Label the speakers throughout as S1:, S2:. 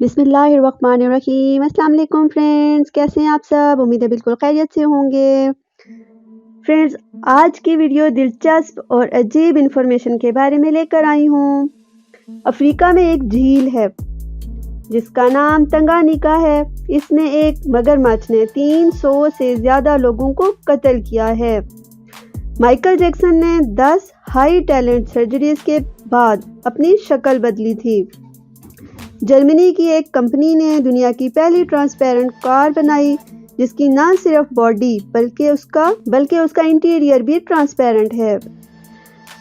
S1: बिस्मिल्लाहिर्रहमानिर्रहीम। अस्सलाम वालेकुम फ्रेंड्स, कैसे हैं आप सब? उम्मीद है बिल्कुल खैरियत से होंगे। फ्रेंड्स, आज की वीडियो दिलचस्प और अजीब इंफॉर्मेशन के बारे में लेकर आई हूँ। अफ्रीका में एक झील है जिसका नाम तंगानिका है। इसमें एक मगरमच्छ ने 300 से ज़्यादा लोगों को कत्ल किया है। माइकल जैक्सन ने 10 हाई टैलेंट सर्जरीज के बाद अपनी शक्ल बदली थी। जर्मनी की एक कंपनी ने दुनिया की पहली ट्रांसपेरेंट कार बनाई जिसकी न सिर्फ बॉडी बल्कि उसका इंटीरियर भी ट्रांसपेरेंट है।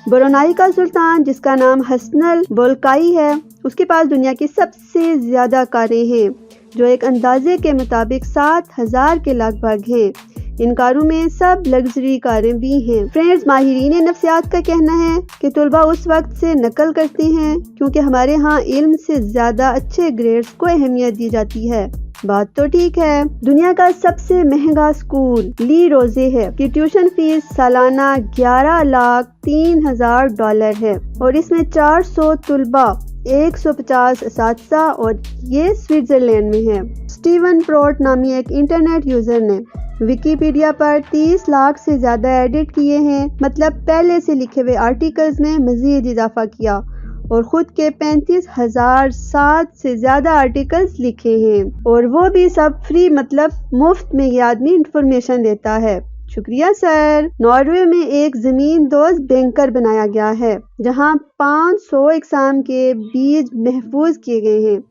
S1: ब्रुनाई का सुल्तान, जिसका नाम हसनल बोल्काई है, उसके पास दुनिया की सबसे ज़्यादा कारें हैं जो एक अंदाजे के मुताबिक 7000 के लगभग हैं। इन कारों में सब लग्जरी कारें भी हैं। फ्रेंड्स, माहिरीन नफ्सियात का कहना है कि तुलबा उस वक्त से नकल करते हैं क्योंकि हमारे यहाँ इल्म से ज़्यादा अच्छे ग्रेड्स को अहमियत दी जाती है। बात तो ठीक है। दुनिया का सबसे महंगा स्कूल ली रोजे है कि ट्यूशन फीस सालाना $11,03,000 है और इसमें 400 तुलबा, 150 असातिज़ा और ये स्विट्जरलैंड में है। स्टीवन प्रोट नामी एक इंटरनेट यूजर ने विकिपीडिया पर 30 लाख से ज्यादा एडिट किए हैं, मतलब पहले से लिखे हुए आर्टिकल्स में मजीद इजाफा किया और खुद के 35,007 से ज्यादा आर्टिकल्स लिखे हैं और वो भी सब फ्री, मतलब मुफ्त में ये आदमी इंफॉर्मेशन देता है। शुक्रिया सर। नॉर्वे में एक जमीन दोस्त बैंकर बनाया गया है जहां 500 एग्जाम के बीज महफूज किए गए हैं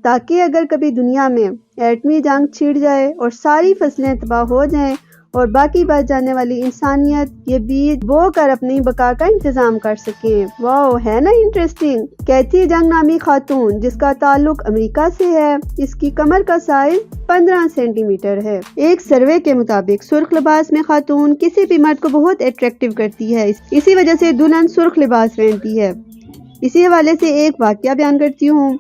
S1: ताकि अगर कभी दुनिया में एटमी जंग छिड़ जाए और सारी फसलें तबाह हो जाएं और बाकी बच जाने वाली इंसानियत ये बीज बो कर अपनी बका का इंतजाम कर सके। वाह, है ना इंटरेस्टिंग। कैथी जंग नामी खातून, जिसका ताल्लुक अमेरिका से है, इसकी कमर का साइज 15 सेंटीमीटर है। एक सर्वे के मुताबिक सुर्ख लिबास में खातून किसी भी मर्द को बहुत अट्रैक्टिव करती है। इसी वजह से दुल्हन सुर्ख लिबास पहनती है। इसी हवाले से एक वाकया बयान करती हूँ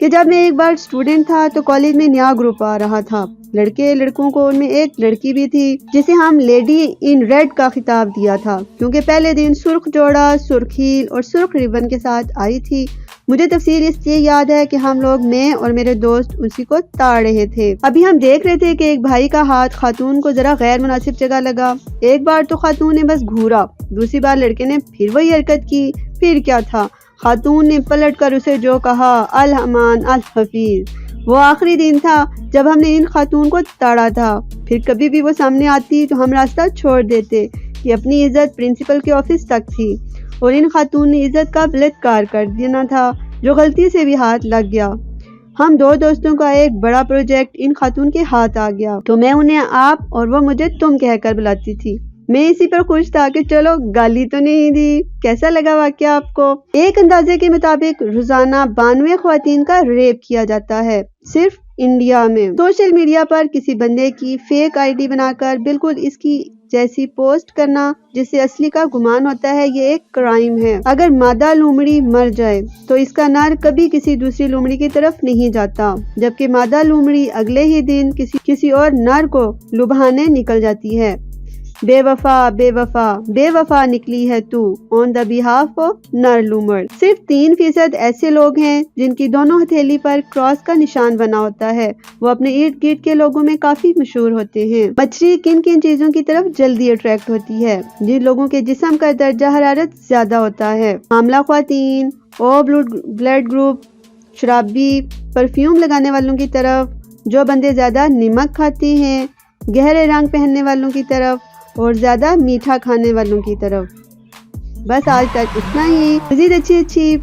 S1: कि जब मैं एक बार स्टूडेंट था तो कॉलेज में नया ग्रुप आ रहा था, लड़के लड़कों को। उनमें एक लड़की भी थी जिसे हम लेडी इन रेड का खिताब दिया था क्योंकि पहले दिन सुर्ख जोड़ा, सुर्ख हील और सुर्ख रिबन के साथ आई थी। मुझे तफसील इसलिए याद है कि हम लोग, मैं और मेरे दोस्त, उसी को ताड़ रहे थे। अभी हम देख रहे थे कि एक भाई का हाथ खातून को जरा गैर मुनासिब जगह लगा। एक बार तो खातून ने बस घूरा, दूसरी बार लड़के ने फिर वही हरकत की। फिर क्या था, खातून ने पलट कर उसे जो कहा, अल अमान अल हफीज। वो आखिरी दिन था जब हमने इन खातून को ताड़ा था। फिर कभी भी वो सामने आती तो हम रास्ता छोड़ देते। कि अपनी इज्जत प्रिंसिपल के ऑफिस तक थी और इन खातून ने इज्जत का बलात्कार कर देना था जो गलती से भी हाथ लग गया। हम दो दोस्तों का एक बड़ा प्रोजेक्ट इन खातून के हाथ आ गया तो मैं उन्हें आप और वो मुझे तुम कहकर बुलाती थी। मैं इसी पर खुश था कि चलो गाली तो नहीं दी। कैसा लगा वाकया आपको? एक अंदाजे के मुताबिक रोजाना 92 ख्वातीन का रेप किया जाता है सिर्फ इंडिया में। सोशल मीडिया पर किसी बंदे की फेक आईडी बनाकर बिल्कुल इसकी जैसी पोस्ट करना जिससे असली का गुमान होता है, ये एक क्राइम है। अगर मादा लोमड़ी मर जाए तो इसका नर कभी किसी दूसरी लोमड़ी की तरफ नहीं जाता, जबकि मादा लोमड़ी अगले ही दिन किसी और नर को लुभाने निकल जाती है। बेवफा बेवफा बेवफा निकली है तू ऑन द बिहाफ ऑफ नर लूमड़। सिर्फ 3% ऐसे लोग हैं जिनकी दोनों हथेली पर क्रॉस का निशान बना होता है। वो अपने इर्द गिर्द के लोगों में काफी मशहूर होते हैं। मछली किन किन चीजों की तरफ जल्दी अट्रैक्ट होती है? जिन लोगों के जिस्म का दर्जा हरारत ज्यादा होता है। हामला ख्वातीन, ओ ब्लड ग्रुप, शराबी, परफ्यूम लगाने वालों की तरफ, जो बंदे ज्यादा नमक खाते हैं, गहरे रंग पहनने वालों की तरफ और ज्यादा मीठा खाने वालों की तरफ। बस आज तक इतना ही। मज़ीद अच्छी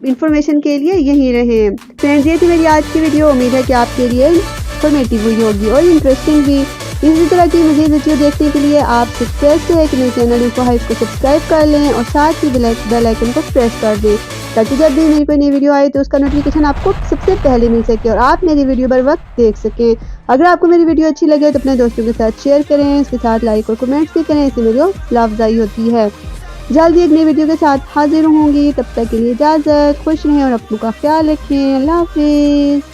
S1: इंफॉर्मेशन के लिए यहीं रहें। फ्रेंड्स, ये थी मेरी आज की वीडियो। उम्मीद है कि आपके लिए इंफॉर्मेटिव हुई होगी और इंटरेस्टिंग भी। इसी तरह की मज़ीद वीडियो देखने के लिए आप रिक्वेस्ट है कि मेरे चैनल इन्फो हाइप को सब्सक्राइब कर लें और साथ ही बेल आइकन को प्रेस कर दें ताकि जब भी मेरी कोई नई वीडियो आए तो उसका नोटिफिकेशन आपको सबसे पहले मिल सके और आप मेरी वीडियो बर वक्त देख सकें। अगर आपको मेरी वीडियो अच्छी लगे तो अपने दोस्तों के साथ शेयर करें, इसके साथ लाइक और कमेंट्स भी करें, इससे मेरी हौसला अफजाई होती है। जल्दी एक नई वीडियो के साथ हाजिर होंगी, तब तक के लिए इजाज़त। खुश रहें और अपनों का ख्याल रखें। अल्लाह हाफिज़।